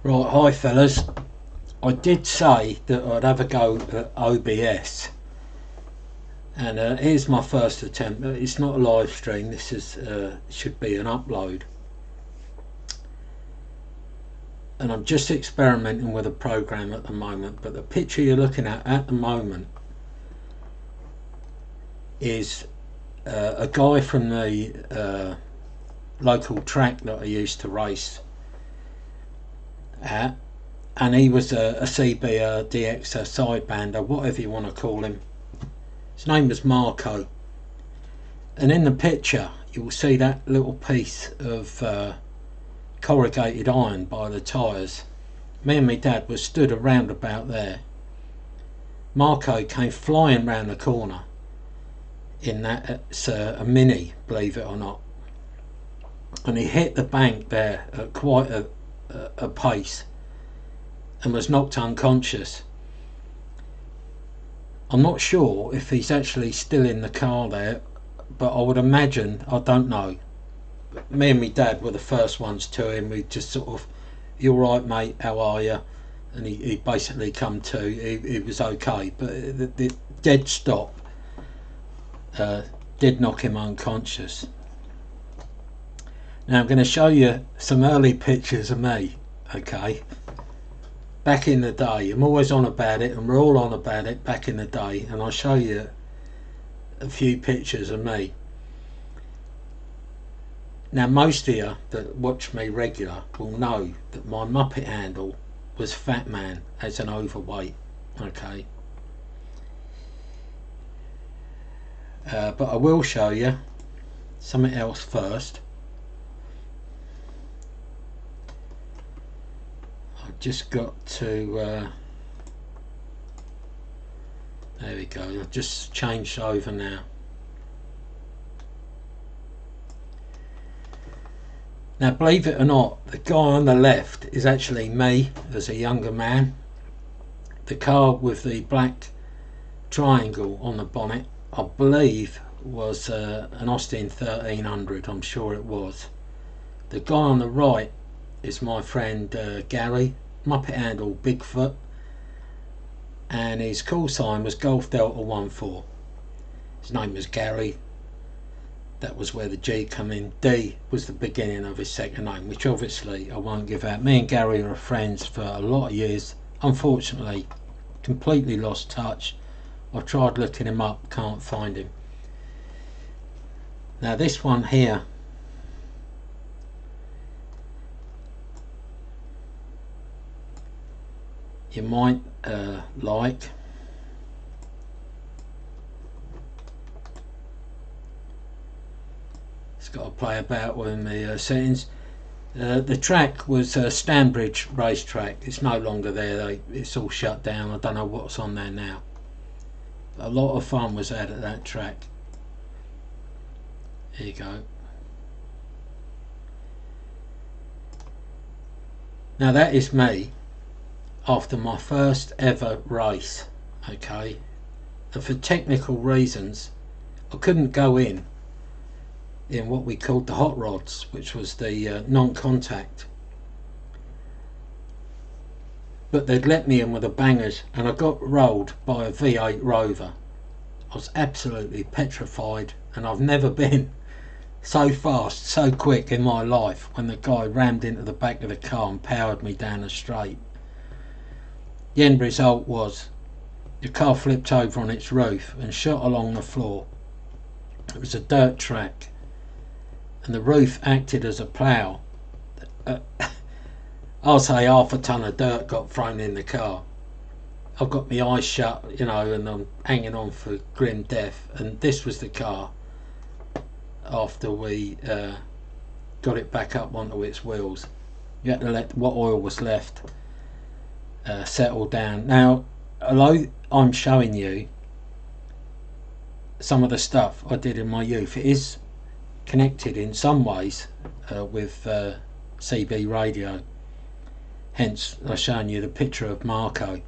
Right, hi fellas. I did say that I'd have a go at OBS, and here's my first attempt. It's not a live stream. This is should be an upload, and I'm just experimenting with a program at the moment. But the picture you're looking at the moment is a guy from the local track that I used to race at, and he was a CB, a DX, a sidebander, whatever you want to call him. His name was Marco, and in the picture you'll see that little piece of corrugated iron by the tyres. Me and my dad was stood around about there. Marco came flying round the corner in that, it's a Mini, believe it or not, and he hit the bank there at quite a pace and was knocked unconscious. I'm not sure if he's actually still in the car there, but I would imagine, I don't know. Me and my dad were the first ones to him. We just sort of, "You all right, mate? How are you?" And he basically come to. He was okay, but the dead stop did knock him unconscious. Now I'm going to show you some early pictures of me, okay? Back in the day. I'm always on about it, and we're all on about it back in the day, and I'll show you a few pictures of me. Now most of you that watch me regular will know that my Muppet handle was Fat Man as an overweight, okay? But I will show you something else first. I've just got to there we go. I've just changed over now. Now believe it or not, the guy on the left is actually me as a younger man. The car with the black triangle on the bonnet, I believe, was an Austin 1300. I'm sure it was. The guy on the right is my friend Gary, Muppet handle Bigfoot, and his call sign was Golf Delta 14. His name was Gary. That was where the G come in. D was the beginning of his second name, which obviously I won't give out. Me and Gary were friends for a lot of years. Unfortunately, completely lost touch. I've tried looking him up, can't find him. Now this one here, you might like. It's got to play about with the settings. The track was Stanbridge racetrack. It's no longer there. It's all shut down. I don't know what's on there now. A lot of fun was had at that track. There you go. Now that is me after my first ever race, okay? And for technical reasons I couldn't go in what we called the hot rods, which was the non-contact, but they'd let me in with the bangers, and I got rolled by a V8 Rover. I was absolutely petrified, and I've never been so fast, so quick in my life when the guy rammed into the back of the car and powered me down the straight. The end result was the car flipped over on its roof and shot along the floor. It was a dirt track, and the roof acted as a plough. I'll say half a ton of dirt got thrown in the car. I've got my eyes shut, you know, and I'm hanging on for grim death. And this was the car after we got it back up onto its wheels. You had to let what oil was left settle down. Now, although I'm showing you some of the stuff I did in my youth, it is connected in some ways with CB radio. Hence I've shown you the picture of Marco.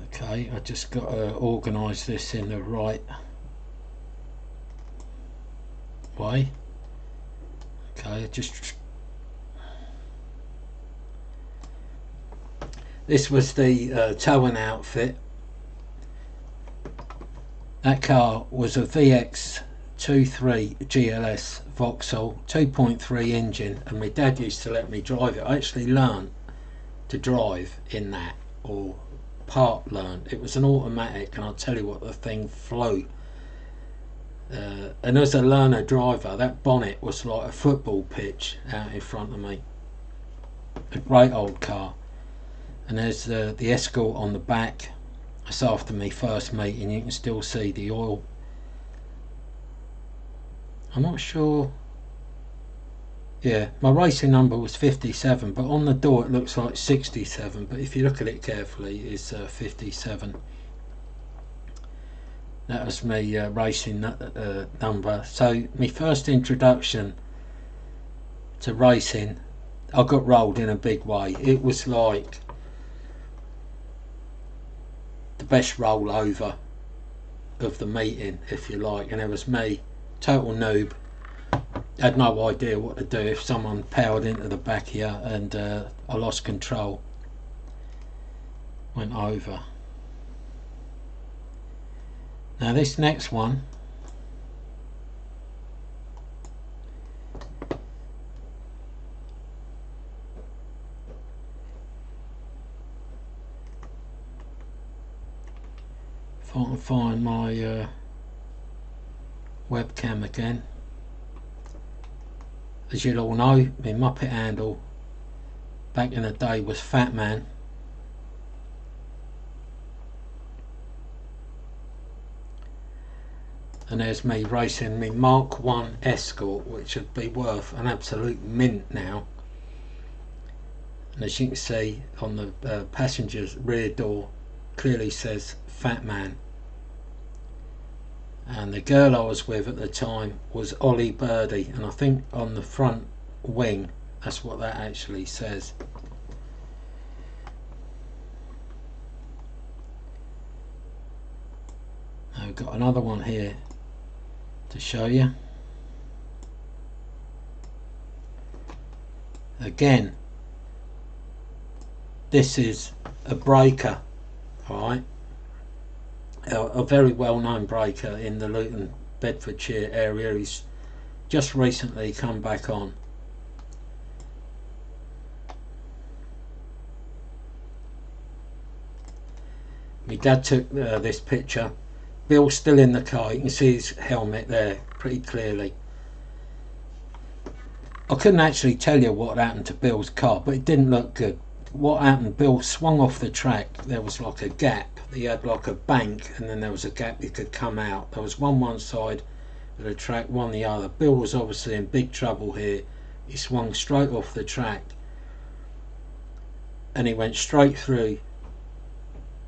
Okay, I just got to organise this in the right way. Okay, this was the towing outfit. That car was a VX23 GLS Vauxhall 2.3 engine, and my dad used to let me drive it. I actually learned to drive in that, or part learned. It was an automatic, and I'll tell you what, the thing flew. And as a learner driver, that bonnet was like a football pitch out in front of me. A great old car. And there's the Escort on the back. It's after my first meeting. You can still see the oil. I'm not sure. Yeah, my racing number was 57, but on the door it looks like 67, but if you look at it carefully, it's 57. That was my racing number. So my first introduction to racing, I got rolled in a big way. It was like the best rollover of the meeting, if you like, and it was me, total noob. Had no idea what to do if someone powered into the back here, and I lost control, went over. Now this next one, if I can find my webcam again. As you'll all know, my Muppet handle back in the day was Fat Man. And there's me racing me Mark 1 Escort, which would be worth an absolute mint now. And as you can see on the passenger's rear door, clearly says Fat Man. And the girl I was with at the time was Ollie Birdie, and I think on the front wing that's what that actually says. Now we've got another one here to show you. Again, this is a breaker, alright, a very well known breaker in the Luton, Bedfordshire area. He's just recently come back on. My dad took this picture. Bill's still in the car, you can see his helmet there pretty clearly. I couldn't actually tell you what happened to Bill's car, but it didn't look good. What happened, Bill swung off the track. There was like a gap. He had like a bank, and then there was a gap you could come out. There was one side of the track, one the other. Bill was obviously in big trouble here. He swung straight off the track, and he went straight through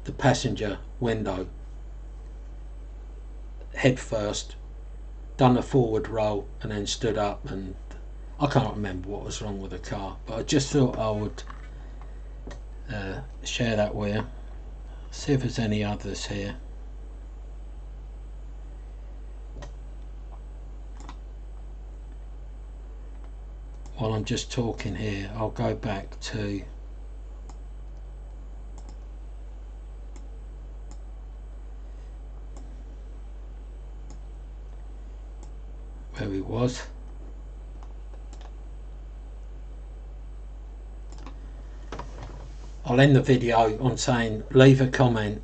the passenger window, head first, done a forward roll, and then stood up. And I can't remember what was wrong with the car, but I just thought I would share that with you. See if there's any others here. While I'm just talking here, I'll go back to where he was. I'll end the video on saying leave a comment.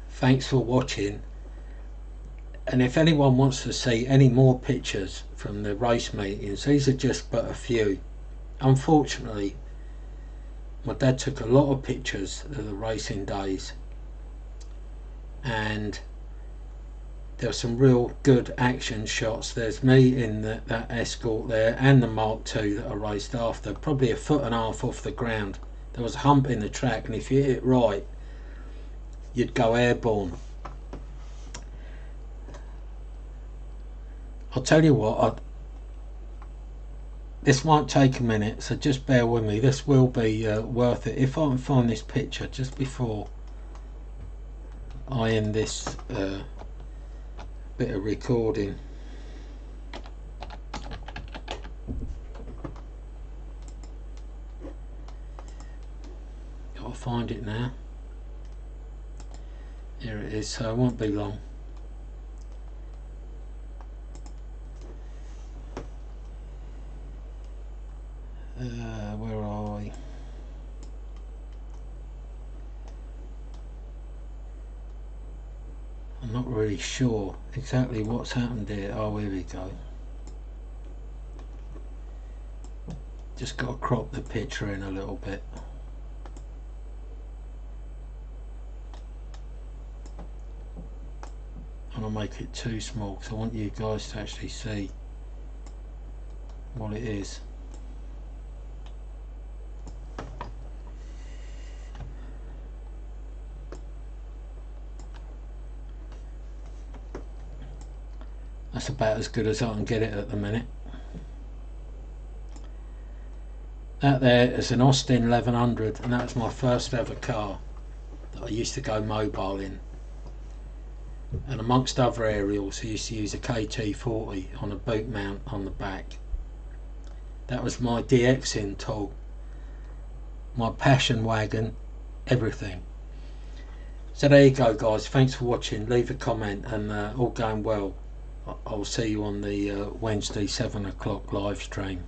Thanks for watching, and if anyone wants to see any more pictures from the race meetings, these are just but a few. Unfortunately, my dad took a lot of pictures of the racing days, and there are some real good action shots. There's me in that Escort there, and the Mark II that I raced after, probably 1.5 foot off the ground. There was a hump in the track, and if you hit it right, you'd go airborne. I'll tell you what, this might take a minute, so just bear with me. This will be worth it. If I can find this picture just before I end this bit of recording. Gotta find it now. Here it is, so it won't be long. Where are we? I'm not really sure exactly what's happened here. Oh, here we go. Just got to crop the picture in a little bit. I don't make it too small because I want you guys to actually see what it is. That's about as good as I can get it at the minute. That there is an Austin 1100, and that was my first ever car that I used to go mobile in. And amongst other aerials, I used to use a KT40 on a boot mount on the back. That was my DXing tool, my passion wagon, everything. So there you go, guys. Thanks for watching. Leave a comment, and all going well, I'll see you on the Wednesday 7 o'clock live stream.